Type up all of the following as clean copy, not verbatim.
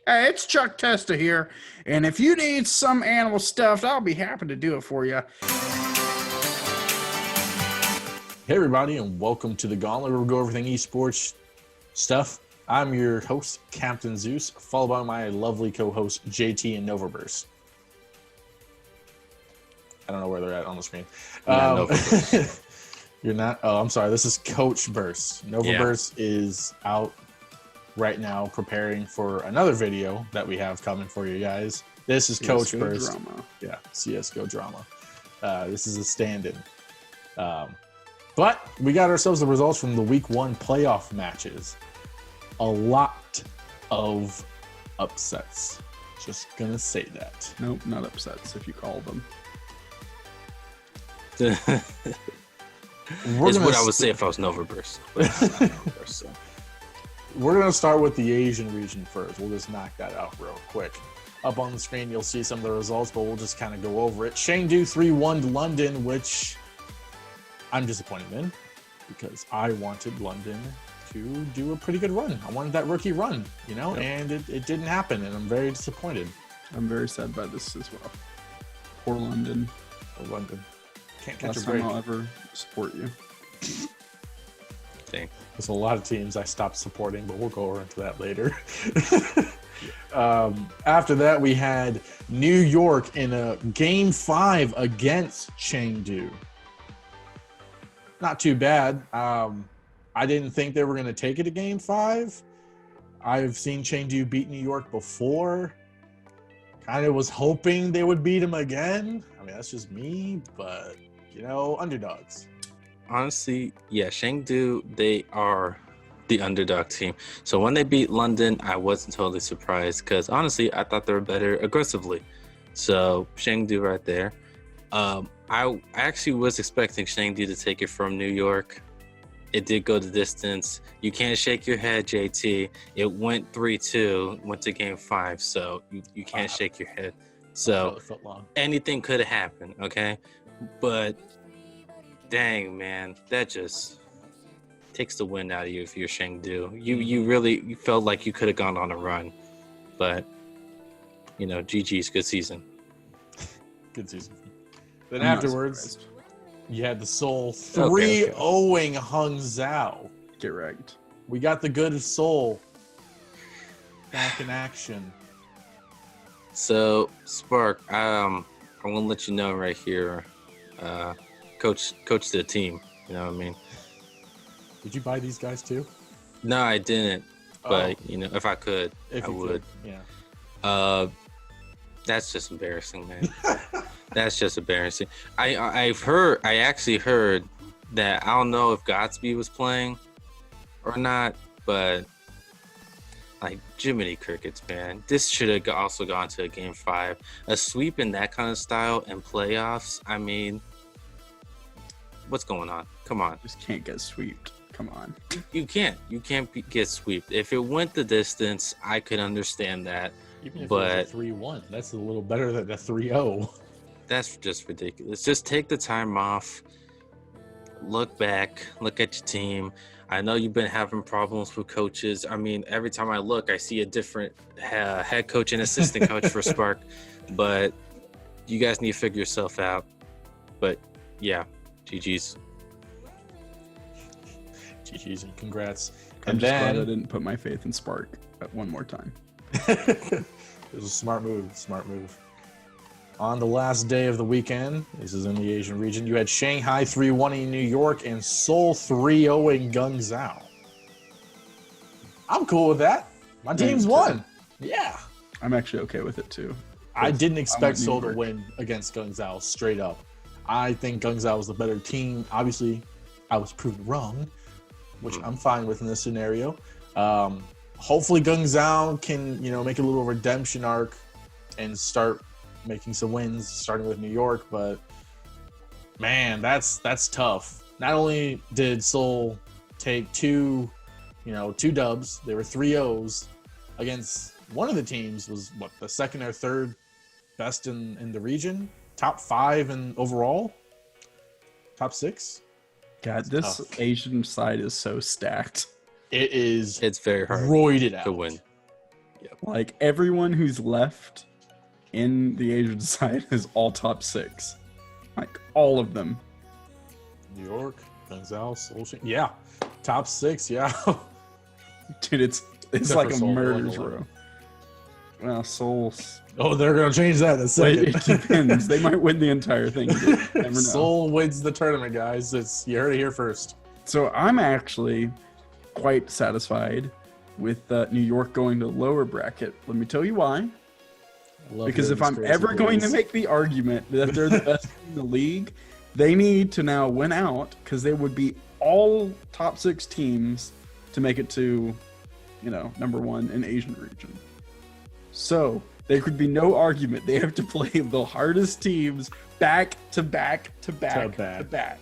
Hey, it's Chuck Testa here, and if you need some animal stuffed, I'll be happy to do it for you. Hey everybody, and welcome to the Gauntlet, where we go everything esports stuff. I'm your host, Captain Zeus, followed by my lovely co-host JT and Novaburst. I don't know where they're at on the screen. You're not. Oh, I'm sorry. This is Coach Burst. Novaburst is out right now preparing for another video that we have coming for you guys. This is Coach Burst. Drama. Yeah, CS:GO drama. This is a stand-in. But we got ourselves the results from the week 1 playoff matches. A lot of upsets. Just gonna say that. Nope, not upsets if you call them. It's what I would say if I was Novaburst. So. We're gonna start with the Asian region first. We'll just knock that out real quick. Up on the screen, you'll see some of the results, but we'll just kind of go over it. Chengdu 3-1 to London, which I'm disappointed in because I wanted London to do a pretty good run. I wanted that rookie run, Yep. and it didn't happen, and I'm very disappointed. I'm very sad by this as well. Poor London. Or London. Can't catch Last a break. time I'll ever support you. Dang. There's a lot of teams I stopped supporting, but we'll go over into that later. After that, we had New York in a Game 5 against Chengdu. Not too bad. I didn't think they were going to take it to Game 5. I've seen Chengdu beat New York before. Kind of was hoping they would beat them again. I mean, that's just me, but, underdogs. Honestly, yeah, Chengdu, they are the underdog team. So when they beat London, I wasn't totally surprised because honestly, I thought they were better aggressively. So Chengdu right there. I actually was expecting Chengdu to take it from New York. It did go the distance. You can't shake your head, JT. It went 3-2, went to Game 5, so you can't shake your head. So anything could have happened, okay? But dang, man, that just takes the wind out of you if you're Chengdu. You really felt like you could have gone on a run. But, GG's, good season. Good season. Then afterwards, you had the Seoul 3-0ing Okay. Hangzhou. Get wrecked. We got the good Seoul back in action. So, Spark, I want to let you know right here, coach the team, you know what I mean? Did you buy these guys too? No, I didn't, but, if I could, If I you would. could, yeah. That's just embarrassing, man. That's just embarrassing. I actually heard that, I don't know if Godspeed was playing or not, but like Jiminy Crickets, man. This should have also gone to a Game 5. A sweep in that kind of style in playoffs, I mean, what's going on? Come on. Just can't get swept. Come on. You can't get swept. If it went the distance, I could understand that. Even if but it was a 3-1, that's a little better than a 3-0. That's just ridiculous. Just take the time off. Look back. Look at your team. I know you've been having problems with coaches. I mean, every time I look, I see a different head coach and assistant coach for Spark. But you guys need to figure yourself out. But yeah, GG's. GG's and congrats. I'm just glad I didn't put my faith in Spark one more time. It was a smart move. On the last day of the weekend, this is in the Asian region, you had Shanghai 3-1 in New York and Seoul 3-0 in Guangzhou. I'm cool with that. My team's won. Yeah. I'm actually okay with it too. I didn't expect Seoul to win against Guangzhou straight up. I think Guangzhou was the better team. Obviously, I was proven wrong, which I'm fine with in this scenario. Hopefully Guangzhou can, make a little redemption arc and start making some wins, starting with New York. But man, that's tough. Not only did Seoul take two dubs, they were 3-0s against one of the teams was the second or third best in the region, top 5 in overall, top 6. God, this Asian side is so stacked. It is. It's very hard roided out to win. Like everyone who's left in the Asian side is all top 6. Like all of them. New York, Gonzalez, Seoul, yeah, top 6, yeah. Dude, it's Except like for a Seoul, murder's like row. Well, Seoul's. Oh, they're gonna change that in a second. It depends. They might win the entire thing. Dude. Never know. Seoul wins the tournament, guys. You heard it here first. So I'm actually quite satisfied with New York going to the lower bracket. Let me tell you why. Because if I'm ever going to make the argument that they're the best team in the league, they need to now win out because they would be all top 6 teams to make it to, number 1 in Asian region. So there could be no argument. They have to play the hardest teams back to back to back to back.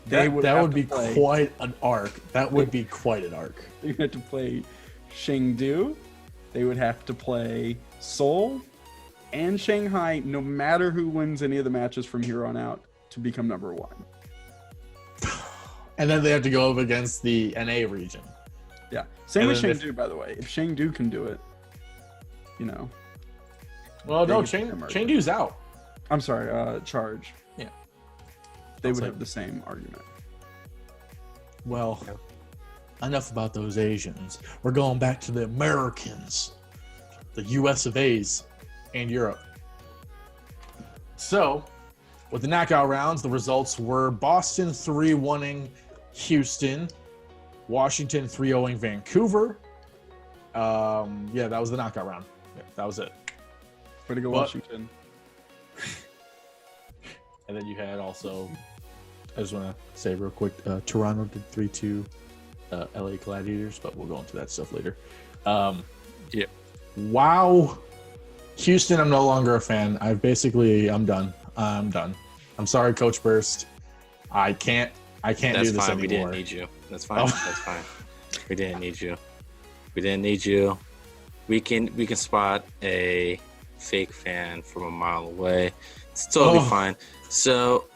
That would be quite an arc. That would be quite an arc. They would have to play Chengdu. They would have to play Seoul and Shanghai, no matter who wins any of the matches from here on out, to become number 1. And then they have to go up against the NA region. Yeah. Same with Chengdu, by the way. If Chengdu can do it, Well, no, Chengdu's out. I'm sorry, Charge. Yeah. They would have the same argument. Well, enough about those Asians. We're going back to the Americans, the US of A's, and Europe. So, with the knockout rounds, the results were Boston 3-1ing Houston, Washington 3-0ing Vancouver. Yeah, that was the knockout round. Yeah, that was it. Way to go, Washington. And then you had also, I just want to say real quick, Toronto did 3-2 LA Gladiators, but we'll go into that stuff later. Yeah. Wow. Houston, I'm no longer a fan. I'm done. I'm sorry, Coach Burst. I can't do this anymore. We didn't need you. That's fine. That's fine. We didn't need you. We didn't need you. We can spot a fake fan from a mile away. It's totally fine. So,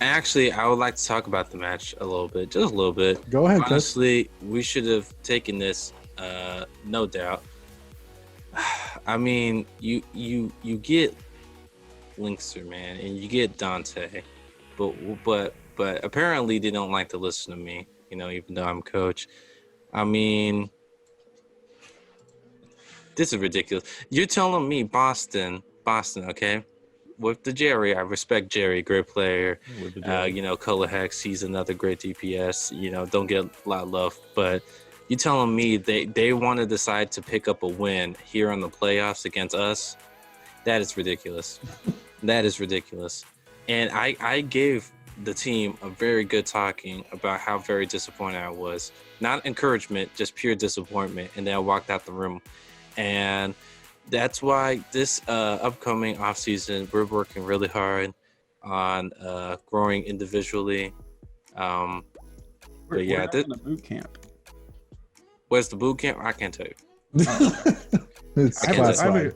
actually, I would like to talk about the match a little bit, just a little bit. Go ahead, Honestly, we should have taken this, no doubt. I mean, you get Linkster, man, and you get Dante, but apparently they don't like to listen to me, even though I'm coach. I mean, this is ridiculous. You're telling me Boston, okay? With the Jerry, I respect Jerry, great player. Hex, he's another great DPS. Don't get a lot of love, but you telling me they want to decide to pick up a win here in the playoffs against us? That is ridiculous. That is ridiculous. And I gave the team a very good talking about how very disappointed I was. Not encouragement, just pure disappointment. And then I walked out the room. And that's why this upcoming offseason, we're working really hard on growing individually. But yeah, we're in the boot camp. Where's the boot camp? I can't tell you.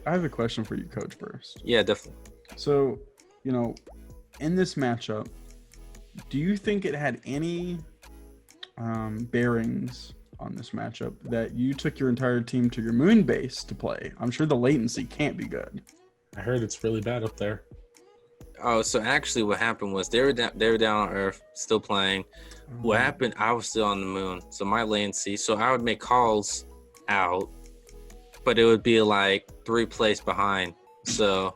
I have a question for you, Coach Burst. Yeah, definitely. So, in this matchup, do you think it had any bearings on this matchup that you took your entire team to your moon base to play? I'm sure the latency can't be good. I heard it's really bad up there. Oh, so actually what happened was they were down on Earth, still playing. What happened, I was still on the moon, so my latency, so I would make calls out, but it would be like 3 plays behind. So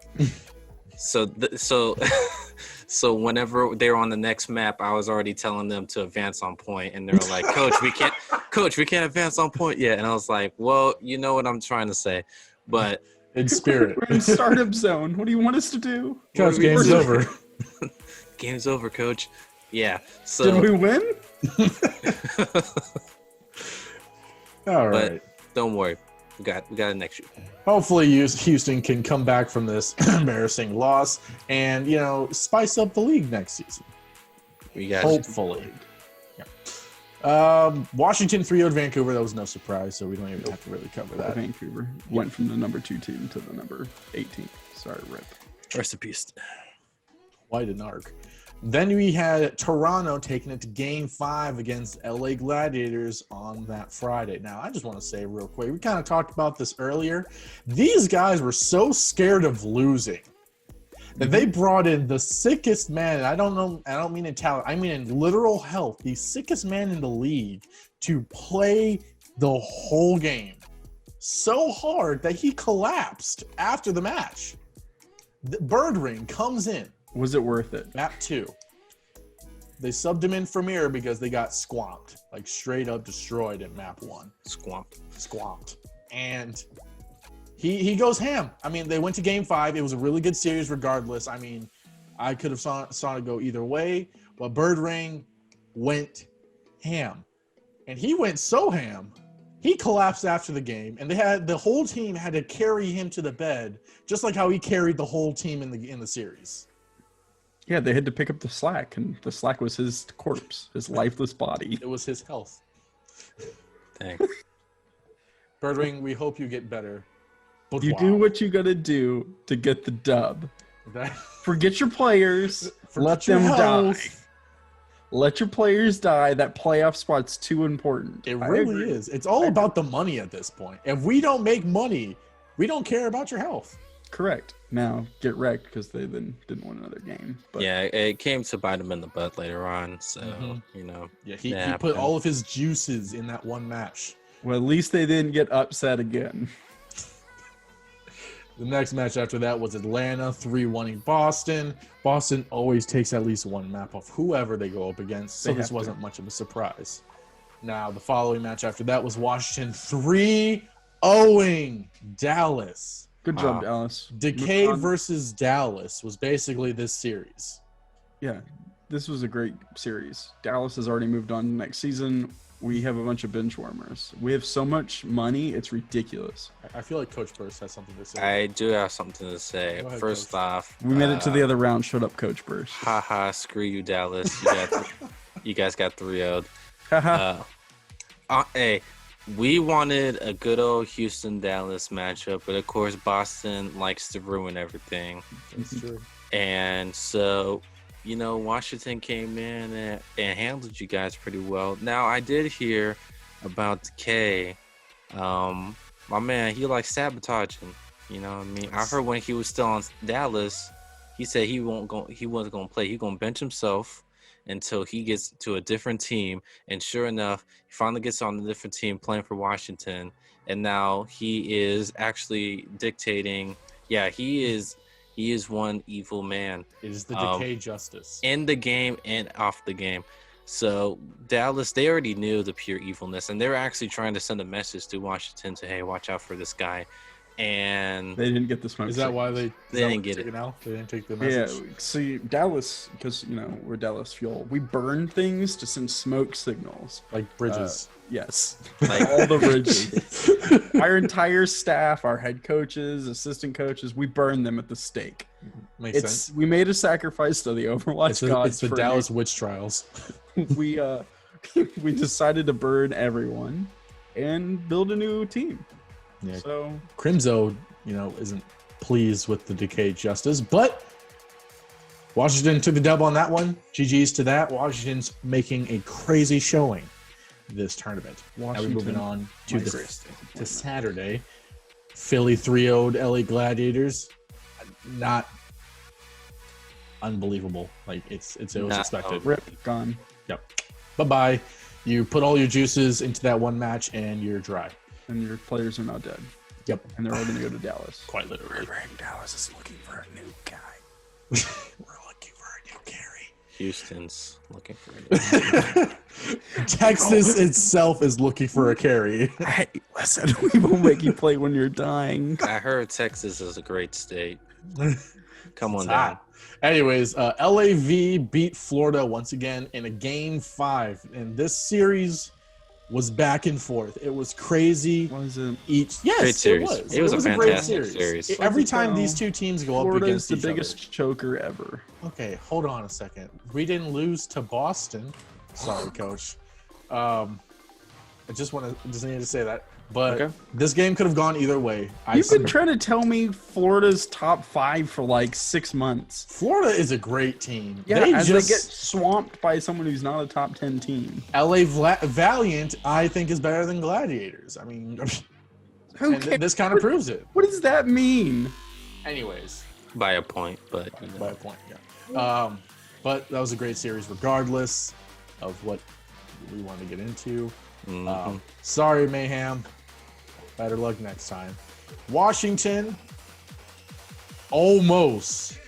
so whenever they were on the next map, I was already telling them to advance on point, and they were like, Coach, we can't advance on point yet. And I was like, well, you know what I'm trying to say, but in spirit. We're in startup zone. What do you want us to do? Coach, game's over. Game's over, Coach. Yeah. So did we win? All right. But don't worry. We got it next year. Hopefully Houston can come back from this embarrassing loss and, spice up the league next season. We got hopefully. Yeah. Washington 3-0 Vancouver. That was no surprise, so we don't even have to really cover that. Vancouver went from the number 2 team to the number 18. Sorry, rip. Rest in peace. Quite an arc. Then we had Toronto taking it to Game 5 against LA Gladiators on that Friday. Now, I just want to say real quick, we kind of talked about this earlier. These guys were so scared of losing that they brought in the sickest man. I don't mean in talent. I mean in literal health. The sickest man in the league to play the whole game so hard that he collapsed after the match. The Bird Ring comes in. Was it worth it? Map 2. They subbed him in for Mirror because they got squamped. Like straight up destroyed in map 1. Squamped. And he goes ham. I mean, they went to Game 5. It was a really good series regardless. I mean, I could have saw it go either way. But Bird Ring went ham. And he went so ham, he collapsed after the game. And the whole team had to carry him to the bed, just like how he carried the whole team in the series. Yeah, they had to pick up the slack, and the slack was his corpse, his lifeless body. It was his health. Thanks. Birdring, we hope you get better. But you do what you gotta do to get the dub. Forget your players. Let them die. Let your players die. That playoff spot's too important. It really is. It's all about the money at this point. If we don't make money, we don't care about your health. Correct. Now get wrecked because they then didn't win another game. But yeah, it came to bite him in the butt later on. So you know, yeah, he put all of his juices in that one match. Well, at least they didn't get upset again. The next match after that was Atlanta 3-1 Boston. Boston always takes at least one map off whoever they go up against, so this wasn't much of a surprise. Now, the following match after that was Washington 3-0 Dallas. Good job, Dallas. Decay versus Dallas was basically this series. Yeah, this was a great series. Dallas has already moved on next season. We have a bunch of bench warmers. We have so much money, it's ridiculous. I feel like Coach Burst has something to say. I do have something to say. Go ahead, First Coach. off, We made it to the other round. Shut up, Coach Burst. haha, screw you, Dallas. You guys got 3-0'd. Hey, we wanted a good old Houston-Dallas matchup, but of course Boston likes to ruin everything. That's true. And so, you know, Washington came in and handled you guys pretty well. Now, I did hear about Decay. My man, he likes sabotaging. You know what I mean? I heard when he was still on Dallas, he said he wasn't going to play. He's going to bench himself until he gets to a different team. And sure enough, he finally gets on a different team playing for Washington. And now he is actually dictating. Yeah, he is one evil man. It is the Decay justice. In the game and off the game. So Dallas, they already knew the pure evilness, and they were actually trying to send a message to Washington to, hey, watch out for this guy. And they didn't get the smoke. Is that why they didn't get it? Now? They didn't take the message. Yeah, see, Dallas, because, you know, we're Dallas Fuel. We burn things to send smoke signals. Like bridges. Yes. Like all the bridges. Our entire staff, our head coaches, assistant coaches, we burn them at the stake. Makes sense. We made a sacrifice to the Overwatch gods. It's the Dallas witch trials. we decided to burn everyone and build a new team. Yeah. So Crimzo, you know, isn't pleased with the Decay justice, but Washington took the dub on that one. GG's to that. Washington's making a crazy showing this tournament. Now we're moving on to Saturday. Philly 3-0'd LA Gladiators. Not unbelievable. Like it was expected. Rip, gone. Yep. Bye-bye. You put all your juices into that one match and you're dry. And your players are now dead. Yep. And they're all going to go to Dallas. Quite literally. Dallas is looking for a new guy. We're looking for a new carry. Houston's looking for a new Texas itself is looking for a carry. Hey, listen, we will make you play when you're dying. I heard Texas is a great state. Come on It's down. hot. Anyways, LAV beat Florida once again in a Game 5. And this series was back and forth. It was crazy. Was it? Yes, Great series. it was. It was a great fantastic series. Every time these two teams go up Florida's against the each biggest choker ever. other. Okay, hold on a second. We didn't lose to Boston. Sorry, Coach. I just need to say that. But this game could have gone either way. You've been trying to tell me Florida's top 5 for like 6 months. Florida is a great team. Yeah, they get swamped by someone who's not a top 10 team. LA Valiant, I think, is better than Gladiators. I mean, this kind of proves it. What does that mean? Anyways. By a point, but... By a point, yeah. But that was a great series regardless of what we want to get into. Sorry, Mayhem. Better luck next time. Washington almost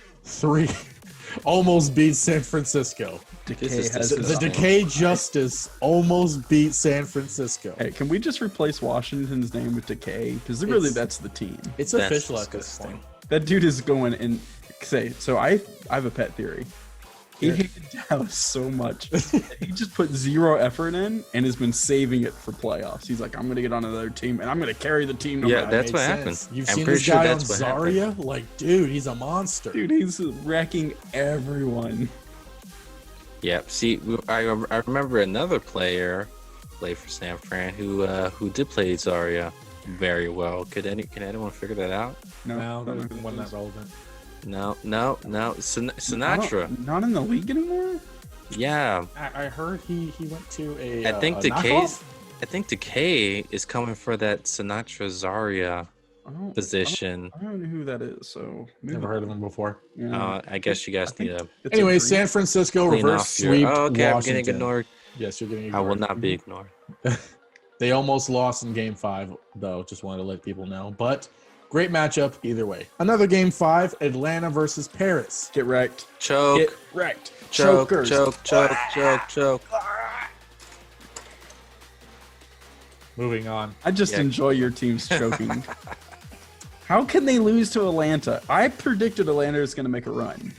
beat San Francisco. The Decay Justice almost beat San Francisco. Hey, can we just replace Washington's name with Decay? Because really, that's the team. It's official at this point. That dude is going and say. So I have a pet theory. He hated Dallas so much. He just put 0 effort in and has been saving it for playoffs. He's like, I'm going to get on another team and I'm going to carry the team. That's what happens. You've seen this guy on Zarya? Like, dude, he's a monster. Dude, he's wrecking everyone. Yeah, see, I remember another player play for San Fran who did play Zarya very well. Can anyone figure that out? No, that wasn't that relevant. No. Sinatra. Not in the league anymore? Yeah. I heard he went to a I think Decay is coming for that Sinatra Zarya position. I don't know who that is, so never heard of him before. Yeah. I guess you guys need to. Anyway, San Francisco reverse sweep. Okay, Washington. I'm getting ignored. Yes, you're getting ignored. I will not be ignored. They almost lost in Game 5, though. Just wanted to let people know, but. Great matchup either way. Another Game 5, Atlanta versus Paris. Get wrecked. Choke. Get wrecked. Choke. Chokers. Choke. Moving on. I just enjoy your team's choking. How can they lose to Atlanta? I predicted Atlanta was going to make a run.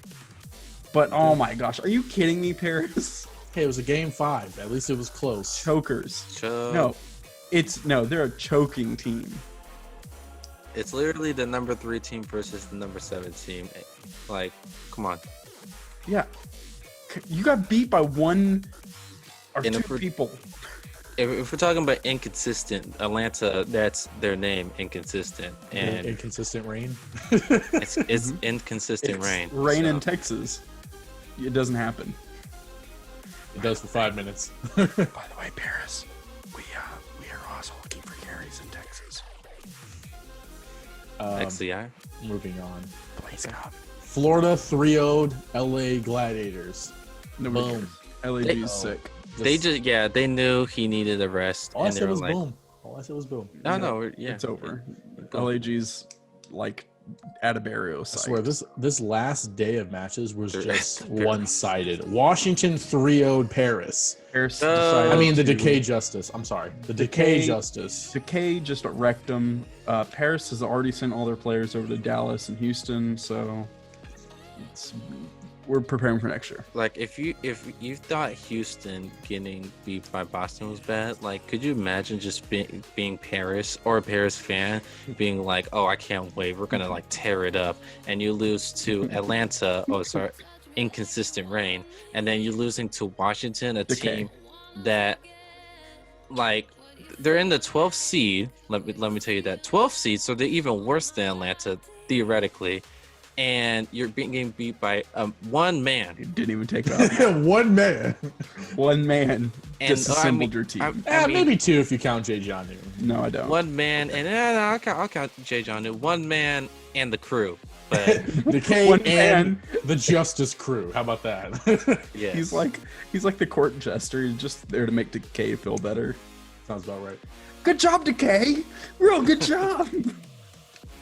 But, oh my gosh. Are you kidding me, Paris? Hey, it was a Game 5. At least it was close. Chokers. Choke. No, they're a choking team. It's literally the number 3 team versus the number 7 team. Like, come on. Yeah. You got beat by 1 or 2 people. If we're talking about inconsistent, Atlanta, that's their name, inconsistent. And inconsistent rain? it's inconsistent rain. Rain in Texas. It doesn't happen. It does for 5 minutes. By the way, Paris, we are also looking for carries in Texas. XCI. Moving on. Please God. Florida 3-0'd LA Gladiators. Boom. LAG's sick. They knew he needed a rest. All I said was boom. No, it's over. LAG's like at a burial site. I swear this last day of matches was just one-sided. Washington 3-0'd Paris. The Decay Justice. I'm sorry. The Decay Justice. Decay just wrecked them. Paris has already sent all their players over to Dallas and Houston, so we're preparing for next year. Like, if you thought Houston getting beat by Boston was bad, like, could you imagine just being Paris or a Paris fan being like, oh, I can't wait, we're gonna like tear it up, and you lose to Atlanta, inconsistent rain, and then you're losing to Washington, a team that, like, they're in the 12th seed. Let me tell you that 12th seed, so they're even worse than Atlanta theoretically. And you're getting beat by one man. You didn't even take off. One man. One man disassembled your team. Maybe 2 if you count Jay John. No, I don't. One man, and I'll count Jay John. One man and the crew. But Decay and the Justice crew. How about that? Yeah. He's like the court jester. He's just there to make Decay feel better. Sounds about right. Good job, Decay. Real good job.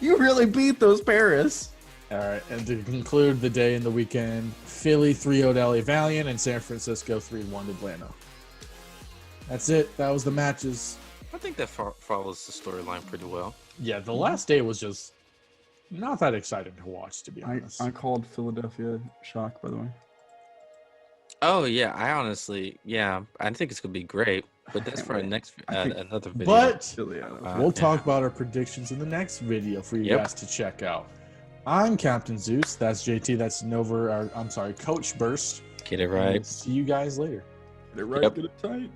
You really beat those Paris. All right, and to conclude the day and the weekend, Philly 3-0'd LA Valiant and San Francisco 3-1'd Atlanta. That's it. That was the matches. I think that follows the storyline pretty well. Yeah, the last day was just not that exciting to watch, to be honest. I called Philadelphia shock, by the way. Oh yeah, I think it's gonna be great, but that's for our next another video. But we'll talk about our predictions in the next video for you guys to check out. I'm Captain Zeus. That's JT. That's Coach Burst. Get it right. See you guys later. Get it right. Get it tight.